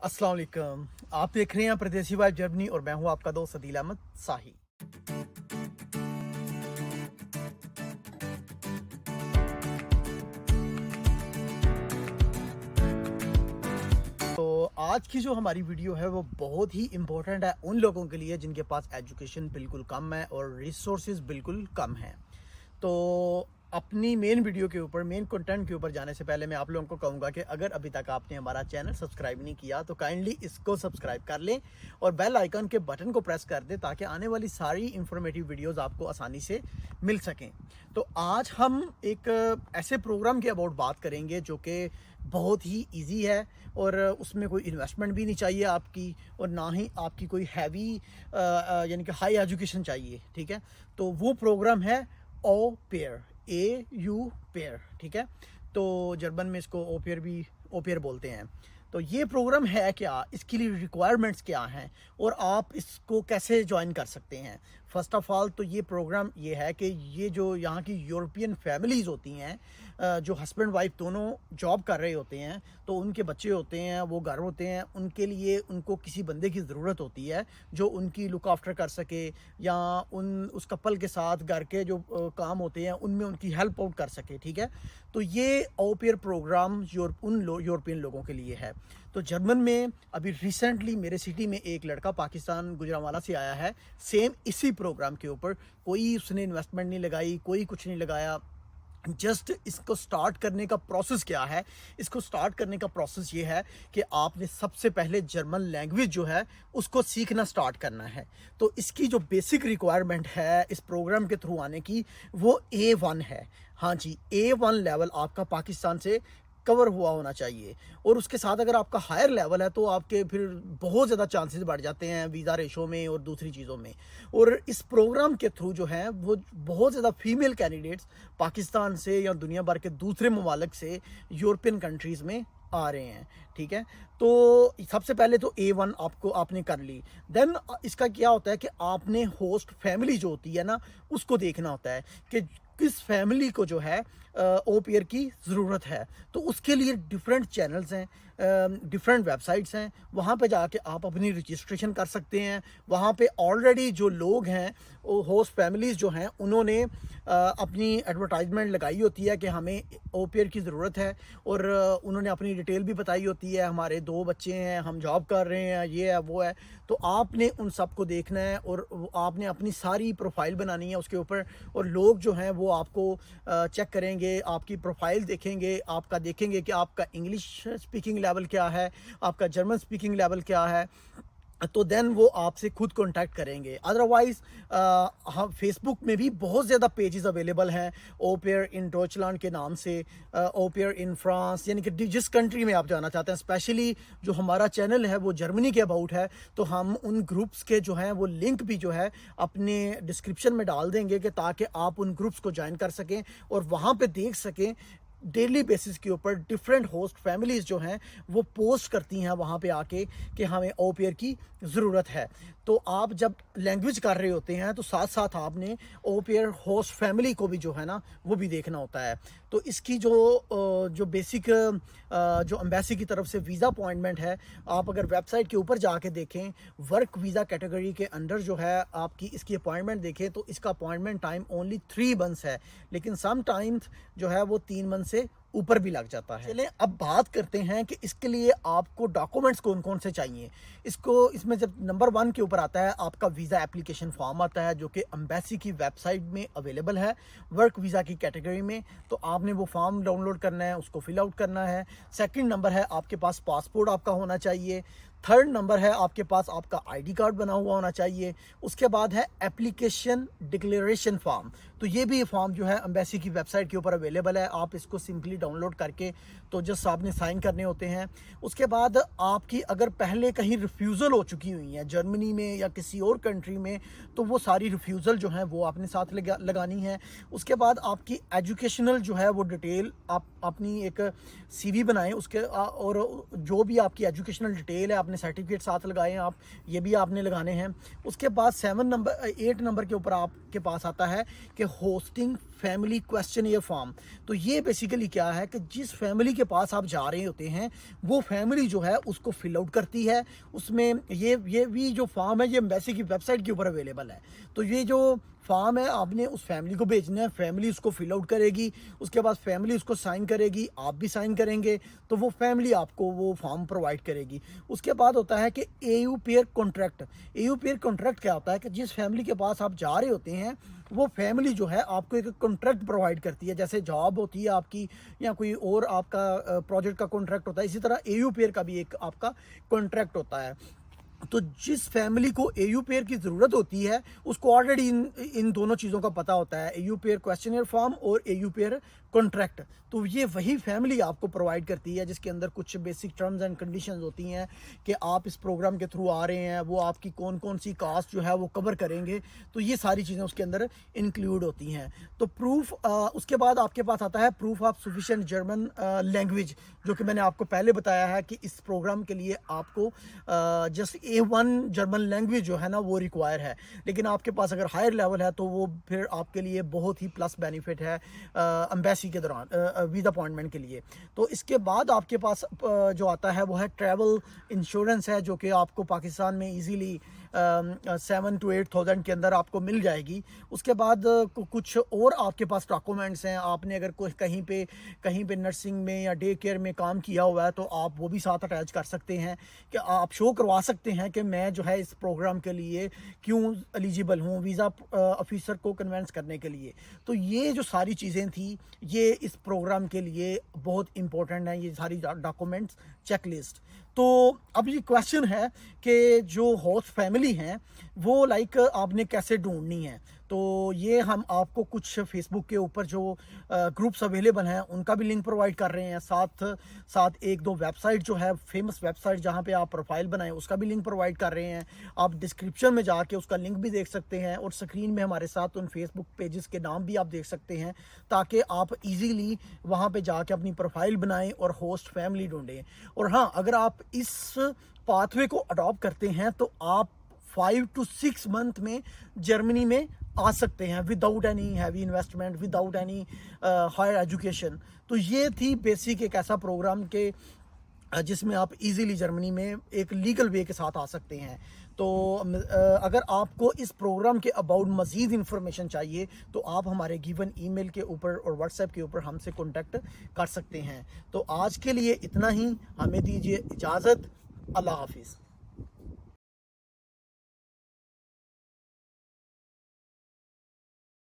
अस्सलाम वालेकुम। आप देख रहे हैं परदेसी वाइब जर्मनी और मैं हूं आपका दोस्त अदील अहमद साही। तो आज की जो हमारी वीडियो है वो बहुत ही इम्पोर्टेंट है उन लोगों के लिए जिनके पास एजुकेशन बिल्कुल कम है और रिसोर्सेज बिल्कुल कम हैं। तो अपनी मेन वीडियो के ऊपर, मेन कंटेंट के ऊपर जाने से पहले मैं आप लोगों को कहूँगा कि अगर अभी तक आपने हमारा चैनल सब्सक्राइब नहीं किया तो काइंडली इसको सब्सक्राइब कर लें और बेल आइकन के बटन को प्रेस कर दें ताकि आने वाली सारी इंफॉर्मेटिव वीडियोस आपको आसानी से मिल सकें। तो आज हम एक ऐसे प्रोग्राम के अबाउट बात करेंगे जो कि बहुत ही इजी है और उसमें कोई इन्वेस्टमेंट भी नहीं चाहिए आपकी और ना ही आपकी कोई हैवी यानी कि हाई एजुकेशन चाहिए। ठीक है, तो वो प्रोग्राम है ओ पेयर, AU पेयर। ठीक है, तो जर्मन में इसको ओ पेयर भी ओ पेयर बोलते हैं। तो ये प्रोग्राम है क्या, इसके लिए रिक्वायरमेंट्स क्या हैं और आप इसको कैसे ज्वाइन कर सकते हैं। फ़र्स्ट ऑफ़ ऑल तो ये प्रोग्राम ये है कि ये जो यहाँ की यूरोपियन फैमिलीज़ होती हैं, जो हस्बैंड वाइफ दोनों जॉब कर रहे होते हैं, तो उनके बच्चे होते हैं, वो घर होते हैं, उनके लिए उनको किसी बंदे की ज़रूरत होती है जो उनकी लुक आफ्टर कर सके या उस कपल के साथ घर के जो काम होते हैं उनमें उनकी हेल्प आउट कर सके। ठीक है, तो ये ऑ पेयर प्रोग्राम यूरोपियन लोगों के लिए है। तो जर्मन में अभी रिसेंटली मेरे सिटी में एक लड़का पाकिस्तान गुजरांवाला से आया है, सेम इसी प्रोग्राम के ऊपर। कोई उसने इन्वेस्टमेंट नहीं लगाई, कोई कुछ नहीं लगाया। जस्ट इसको स्टार्ट करने का प्रोसेस क्या है, इसको स्टार्ट करने का प्रोसेस ये है कि आपने सबसे पहले जर्मन लैंग्वेज जो है उसको सीखना स्टार्ट करना है। तो इसकी जो बेसिक रिक्वायरमेंट है इस प्रोग्राम के थ्रू आने की वो A1 है। हाँ जी, A1 लेवल आपका पाकिस्तान से कवर हुआ होना चाहिए और उसके साथ अगर आपका हायर लेवल है तो आपके फिर बहुत ज़्यादा चांसेस बढ़ जाते हैं वीज़ा रेशो में और दूसरी चीज़ों में। और इस प्रोग्राम के थ्रू जो है वो बहुत ज़्यादा फीमेल कैंडिडेट्स पाकिस्तान से या दुनिया भर के दूसरे ममालिक से यूरोपियन कंट्रीज़ में आ रहे हैं। ठीक है, तो सबसे पहले तो A1 आपने कर ली। देन इसका क्या होता है कि आपने होस्ट फैमिली जो होती है ना उसको देखना होता है कि किस फैमिली को जो है ओ पेयर की ज़रूरत है। तो उसके लिए डिफरेंट चैनल्स हैं, डिफरेंट वेबसाइट्स हैं, वहाँ पे जाके आप अपनी रजिस्ट्रेशन कर सकते हैं। वहाँ पे ऑलरेडी जो लोग हैं वो होस्ट फैमिलीज़ जो हैं उन्होंने अपनी एडवर्टाइजमेंट लगाई होती है कि हमें ओ पेयर की ज़रूरत है और उन्होंने अपनी डिटेल भी बताई होती है, हमारे 2 बच्चे हैं, हम जॉब कर रहे हैं, ये है वो है। तो आपने उन सब को देखना है और आपने अपनी सारी प्रोफाइल बनानी है उसके ऊपर और लोग जो हैं वो आपको चेक करेंगे, आपकी प्रोफाइल देखेंगे, आपका देखेंगे कि आपका इंग्लिश स्पीकिंग लेवल क्या है, आपका जर्मन स्पीकिंग लेवल क्या है। तो देन वो आपसे खुद कांटेक्ट करेंगे। अदरवाइज़ हम फेसबुक में भी बहुत ज़्यादा पेजेस अवेलेबल हैं ओ पेयर इन डॉइचलैंड के नाम से, ओ पेयर इन फ्रांस, यानी कि जिस कंट्री में आप जाना चाहते हैं। स्पेशली जो हमारा चैनल है वो जर्मनी के अबाउट है, तो हम उन ग्रुप्स के जो हैं वो लिंक भी जो है अपने डिस्क्रिप्शन में डाल देंगे कि ताकि आप उन ग्रुप्स को ज्वाइन कर सकें और वहाँ पे देख सकें डेली बेसिस के ऊपर डिफरेंट होस्ट फैमिलीज़ जो हैं वो पोस्ट करती हैं वहाँ पे आके कि हमें ओ पेयर की ज़रूरत है। तो आप जब लैंग्वेज कर रहे होते हैं तो साथ साथ आपने ओ पेयर होस्ट फैमिली को भी जो है ना वो भी देखना होता है। तो इसकी जो बेसिक जो एम्बेसी की तरफ से वीज़ा अपॉइंटमेंट है, आप अगर वेबसाइट के ऊपर जाके देखें वर्क वीज़ा कैटेगरी के अंडर जो है आपकी इसकी अपॉइंटमेंट देखें तो इसका अपॉइंटमेंट टाइम ओनली 3 मंथ्स है, लेकिन सम टाइम्स जो है वो 3 मंथ से ऊपर भी लग जाता है। चलें अब बात करते हैं कि इसके लिए आपको डॉक्यूमेंट्स कौन कौन से चाहिए। इसमें जब नंबर 1 के ऊपर आता है आपका वीज़ा एप्लीकेशन फॉर्म आता है जो कि एम्बेसी की वेबसाइट में अवेलेबल है वर्क वीज़ा की कैटेगरी में। तो आपने वो फॉर्म डाउनलोड करना है, उसको फिल आउट करना है। सेकंड नंबर है आपके पास पासपोर्ट आपका होना चाहिए। थर्ड नंबर है आपके पास आपका आईडी कार्ड बना हुआ होना चाहिए। उसके बाद है एप्लीकेशन डिक्लेरेशन फॉर्म। तो ये भी फॉर्म जो है एम्बेसी की वेबसाइट के ऊपर अवेलेबल है, आप इसको सिंपली डाउनलोड करके तो जस्ट आपने साइन करने होते हैं। उसके बाद आपकी अगर पहले कहीं रिफ्यूज़ल हो चुकी हुई है जर्मनी में या किसी और कंट्री में तो वो सारी रिफ्यूज़ल जो है वो आपने साथ लगानी है। उसके बाद आपकी एजुकेशनल जो है वो डिटेल आप अपनी एक CV बनाएं उसके और जो भी आपकी एजुकेशनल डिटेल है आपने सर्टिफिकेट साथ लगाए हैं, आप ये भी आपने लगाने हैं। उसके बाद 8 नंबर के ऊपर आपके पास आता है कि होस्टिंग फैमिली क्वेश्चन ये फॉर्म। तो ये बेसिकली क्या है कि जिस फैमिली के पास आप जा रहे होते हैं वो फैमिली जो है उसको फिल आउट करती है। उसमें ये भी जो फॉर्म है ये एम्बेसी की वेबसाइट के ऊपर अवेलेबल है। तो ये जो फॉर्म है आपने उस फैमिली को भेजना है, फैमिली उसको फिल आउट करेगी, उसके बाद फैमिली उसको साइन करेगी, आप भी साइन करेंगे, तो वो फैमिली आपको वो फॉर्म प्रोवाइड करेगी। उसके बाद होता है कि AU pair contract. AU pair contract क्या होता है कि जिस फैमिली के पास आप जा रहे होते हैं वो फैमिली जो है आपको एक कॉन्ट्रैक्ट प्रोवाइड करती है, जैसे जॉब होती है आपकी या कोई और आपका प्रोजेक्ट का कॉन्ट्रैक्ट होता है, इसी तरह एयू पेयर का भी एक आपका कॉन्ट्रैक्ट होता है। तो जिस फैमिली को एयू पेयर की ज़रूरत होती है उसको ऑलरेडी इन दोनों चीज़ों का पता होता है, एयू पेयर क्वेश्चनर फॉर्म और एयू पेयर कॉन्ट्रैक्ट। तो ये वही फैमिली आपको प्रोवाइड करती है जिसके अंदर कुछ बेसिक टर्म्स एंड कंडीशंस होती हैं कि आप इस प्रोग्राम के थ्रू आ रहे हैं, वो आपकी कौन कौन सी कास्ट जो है वो कवर करेंगे। तो ये सारी चीज़ें उसके अंदर इंक्लूड होती हैं। तो प्रूफ उसके बाद आपके पास आता है proof of sufficient German language, जो कि मैंने आपको पहले बताया है कि इस प्रोग्राम के लिए आपको जस्ट A1 जर्मन लैंग्वेज जो है ना वो रिक्वायर है। लेकिन आपके पास अगर हायर लेवल है तो वो फिर आपके लिए बहुत ही प्लस बेनिफिट है एम्बेसी के दौरान वीज़ा अपॉइंटमेंट के लिए। तो इसके बाद आपके पास जो आता है वो है ट्रैवल इंश्योरेंस है, जो कि आपको पाकिस्तान में इजीली 7 to 8,000 के अंदर आपको मिल जाएगी। उसके बाद कुछ और आपके पास डॉक्यूमेंट्स हैं, आपने अगर कोई कहीं पे नर्सिंग में या डे केयर में काम किया हुआ है तो आप वो भी साथ अटैच कर सकते हैं कि आप शो करवा सकते हैं कि मैं जो है इस प्रोग्राम के लिए क्यों एलिजिबल हूँ वीज़ा ऑफिसर को कन्वेंस करने के लिए। तो ये जो सारी चीज़ें थी ये इस प्रोग्राम के लिए बहुत इंपॉर्टेंट है, ये सारी डॉक्यूमेंट्स चेकलिस्ट। तो अब ये क्वेश्चन है कि जो होस्ट फैमिली हैं वो लाइक आपने कैसे ढूंढनी है। तो ये हम आपको कुछ फेसबुक के ऊपर जो ग्रुप्स अवेलेबल हैं उनका भी लिंक प्रोवाइड कर रहे हैं, साथ साथ एक दो वेबसाइट जो है फेमस वेबसाइट जहाँ पे आप प्रोफाइल बनाएं उसका भी लिंक प्रोवाइड कर रहे हैं। आप डिस्क्रिप्शन में जाके उसका लिंक भी देख सकते हैं और स्क्रीन में हमारे साथ उन फेसबुक पेजेस के नाम भी आप देख सकते हैं, ताकि आप इजीली वहाँ पे जाके अपनी प्रोफाइल बनाएं और होस्ट फैमिली ढूंढें। और हाँ, अगर आप इस पाथवे को अडॉप्ट करते हैं तो आप 5 to 6 मंथ में जर्मनी में आ सकते हैं without any heavy investment, without any higher education. तो ये थी बेसिक एक ऐसा प्रोग्राम के जिसमें आप इजीली जर्मनी में एक लीगल वे के साथ आ सकते हैं। तो अगर आपको इस प्रोग्राम के अबाउट मज़ीद इन्फॉर्मेशन चाहिए तो आप हमारे गिवन ईमेल के ऊपर और व्हाट्सएप के ऊपर हमसे कॉन्टैक्ट कर सकते हैं। तो आज के लिए इतना ही, हमें दीजिए इजाज़त। अल्लाह हाफिज़।